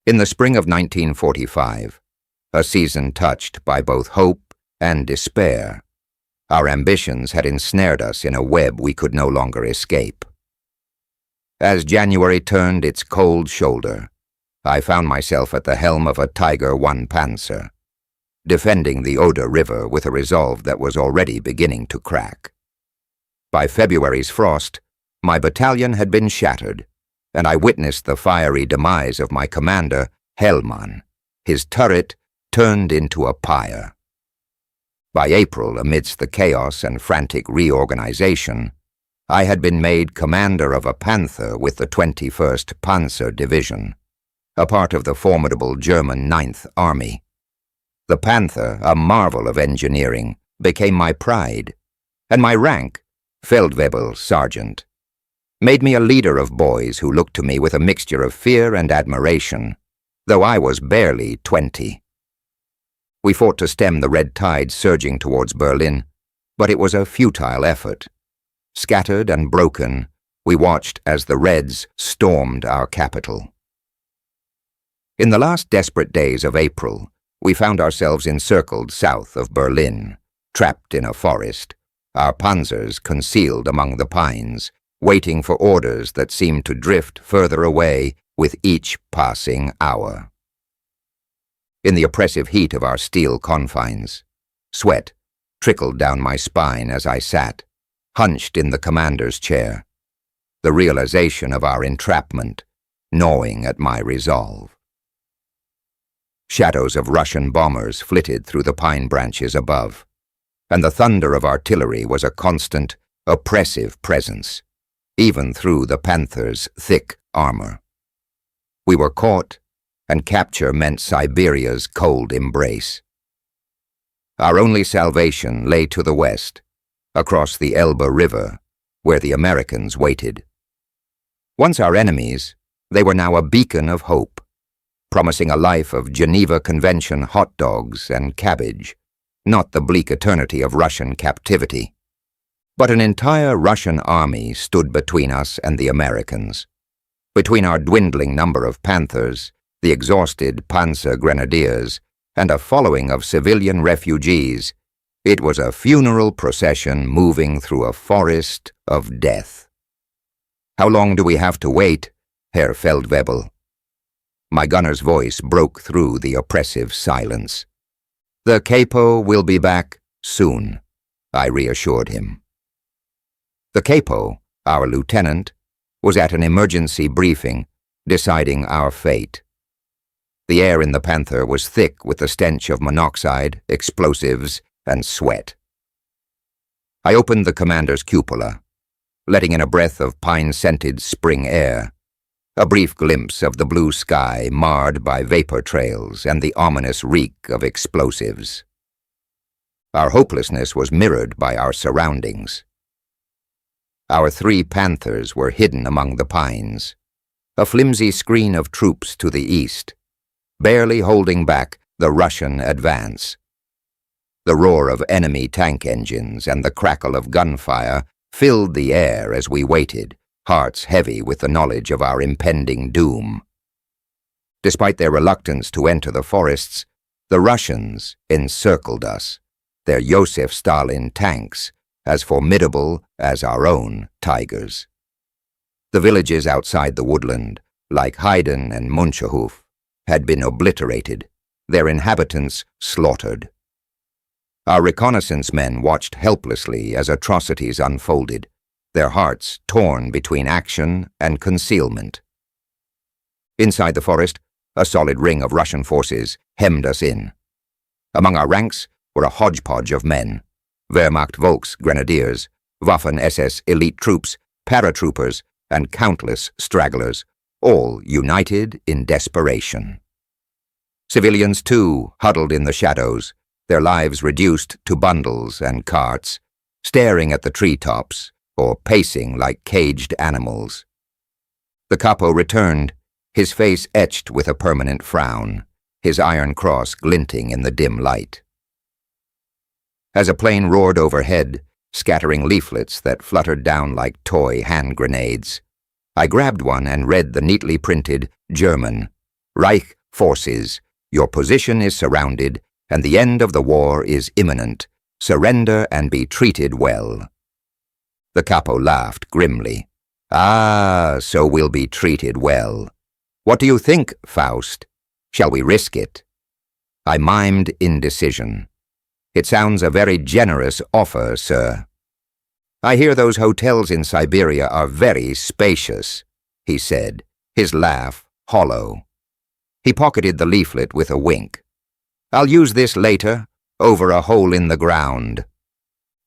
In the spring of 1945, a season touched by both hope and despair, our ambitions had ensnared us in a web we could no longer escape. As January turned its cold shoulder, I found myself at the helm of a Tiger I Panzer, defending the Oder River with a resolve that was already beginning to crack. By February's frost, my battalion had been shattered, and I witnessed the fiery demise of my commander, Hellmann, his turret turned into a pyre. By April, amidst the chaos and frantic reorganization, I had been made commander of a Panther with the 21st Panzer Division, a part of the formidable German 9th Army. The Panther, a marvel of engineering, became my pride, and my rank, Feldwebel Sergeant, made me a leader of boys who looked to me with a mixture of fear and admiration, though I was barely 20. We fought to stem the red tide surging towards Berlin, but it was a futile effort. Scattered and broken, we watched as the Reds stormed our capital. In the last desperate days of April, we found ourselves encircled south of Berlin, trapped in a forest, our panzers concealed among the pines, waiting for orders that seemed to drift further away with each passing hour. In the oppressive heat of our steel confines, sweat trickled down my spine as I sat, hunched in the commander's chair, the realization of our entrapment gnawing at my resolve. Shadows of Russian bombers flitted through the pine branches above, and the thunder of artillery was a constant, oppressive presence, even through the Panther's thick armor. We were caught, and capture meant Siberia's cold embrace. Our only salvation lay to the west, across the Elbe River, where the Americans waited. Once our enemies, they were now a beacon of hope, promising a life of Geneva Convention hot dogs and cabbage, not the bleak eternity of Russian captivity. But an entire Russian army stood between us and the Americans. Between our dwindling number of Panthers, the exhausted Panzer Grenadiers, and a following of civilian refugees, it was a funeral procession moving through a forest of death. "How long do we have to wait, Herr Feldwebel?" My gunner's voice broke through the oppressive silence. "The capo will be back soon," I reassured him. The capo, our lieutenant, was at an emergency briefing, deciding our fate. The air in the Panther was thick with the stench of monoxide, explosives, and sweat. I opened the commander's cupola, letting in a breath of pine-scented spring air, a brief glimpse of the blue sky marred by vapor trails and the ominous reek of explosives. Our hopelessness was mirrored by our surroundings. Our 3 Panthers were hidden among the pines, a flimsy screen of troops to the east, barely holding back the Russian advance. The roar of enemy tank engines and the crackle of gunfire filled the air as we waited, hearts heavy with the knowledge of our impending doom. Despite their reluctance to enter the forests, the Russians encircled us, their Joseph Stalin tanks as formidable as our own tigers. The villages outside the woodland, like Heiden and Muncherhof, had been obliterated, their inhabitants slaughtered. Our reconnaissance men watched helplessly as atrocities unfolded, their hearts torn between action and concealment. Inside the forest, a solid ring of Russian forces hemmed us in. Among our ranks were a hodgepodge of men, Wehrmacht Volksgrenadiers, Waffen-SS elite troops, paratroopers, and countless stragglers, all united in desperation. Civilians, too, huddled in the shadows, their lives reduced to bundles and carts, staring at the treetops or pacing like caged animals. The capo returned, his face etched with a permanent frown, his iron cross glinting in the dim light. As a plane roared overhead, scattering leaflets that fluttered down like toy hand grenades, I grabbed one and read the neatly printed German, Reich Forces, your position is surrounded, and the end of the war is imminent. Surrender and be treated well." The capo laughed grimly. "Ah, so we'll be treated well. What do you think, Faust? Shall we risk it?" I mimed indecision. "It sounds a very generous offer, sir." "I hear those hotels in Siberia are very spacious," he said, his laugh hollow. He pocketed the leaflet with a wink. "I'll use this later, over a hole in the ground."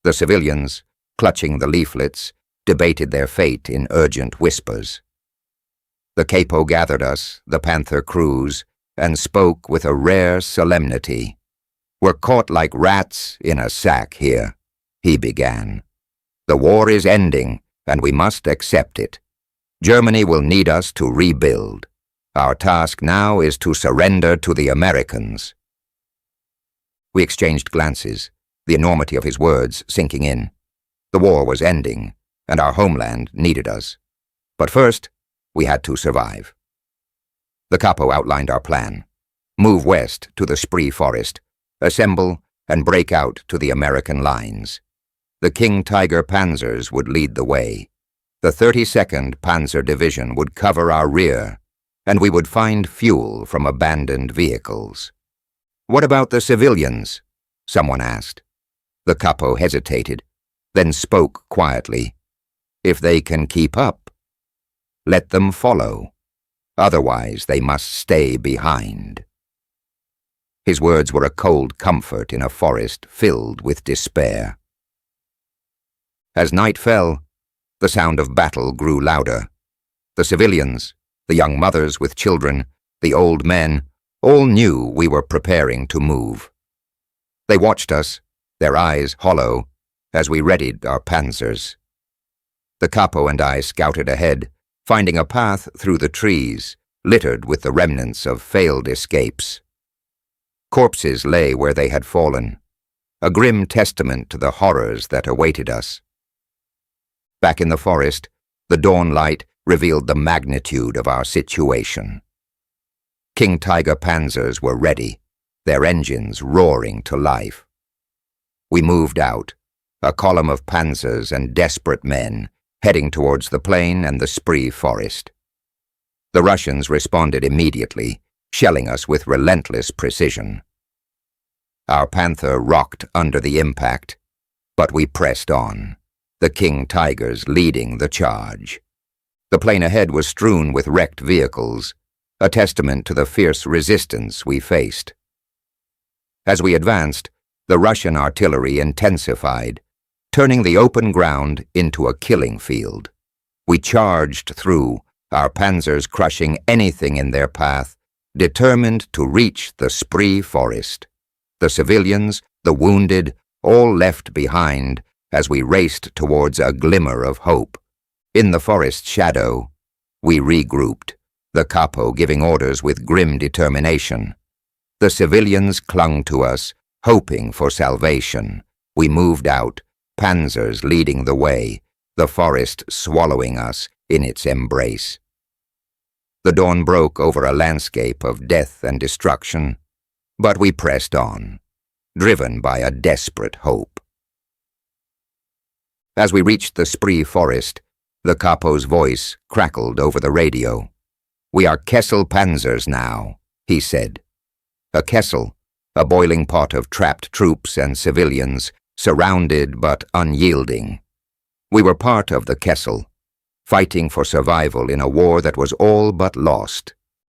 The civilians, clutching the leaflets, debated their fate in urgent whispers. The capo gathered us, the Panther crews, and spoke with a rare solemnity. "We're caught like rats in a sack here," he began. "The war is ending, and we must accept it. Germany will need us to rebuild. Our task now is to surrender to the Americans." We exchanged glances, the enormity of his words sinking in. The war was ending, and our homeland needed us. But first, we had to survive. The capo outlined our plan. Move west to the Spree Forest, assemble and break out to the American lines. The King Tiger Panzers would lead the way. The 32nd Panzer Division would cover our rear, and we would find fuel from abandoned vehicles. "What about the civilians?" someone asked. The capo hesitated, then spoke quietly. "If they can keep up, let them follow. Otherwise, they must stay behind." His words were a cold comfort in a forest filled with despair. As night fell, the sound of battle grew louder. The civilians, the young mothers with children, the old men, all knew we were preparing to move. They watched us, their eyes hollow, as we readied our panzers. The capo and I scouted ahead, finding a path through the trees, littered with the remnants of failed escapes. Corpses lay where they had fallen, a grim testament to the horrors that awaited us. Back in the forest, the dawn light revealed the magnitude of our situation. King Tiger Panzers were ready, their engines roaring to life. We moved out, a column of panzers and desperate men, heading towards the plain and the Spree Forest. The Russians responded immediately, shelling us with relentless precision. Our Panther rocked under the impact, but we pressed on, the King Tigers leading the charge. The plain ahead was strewn with wrecked vehicles, a testament to the fierce resistance we faced. As we advanced, the Russian artillery intensified, turning the open ground into a killing field. We charged through, our panzers crushing anything in their path, determined to reach the Spree Forest. The civilians, the wounded, all left behind as we raced towards a glimmer of hope. In the forest shadow, we regrouped, the capo giving orders with grim determination. The civilians clung to us, hoping for salvation. We moved out, panzers leading the way, the forest swallowing us in its embrace. The dawn broke over a landscape of death and destruction, but we pressed on, driven by a desperate hope. As we reached the Spree Forest, the capo's voice crackled over the radio. "We are Kessel Panzers now," he said. A kessel, a boiling pot of trapped troops and civilians, surrounded but unyielding. We were part of the Kessel, fighting for survival in a war that was all but lost.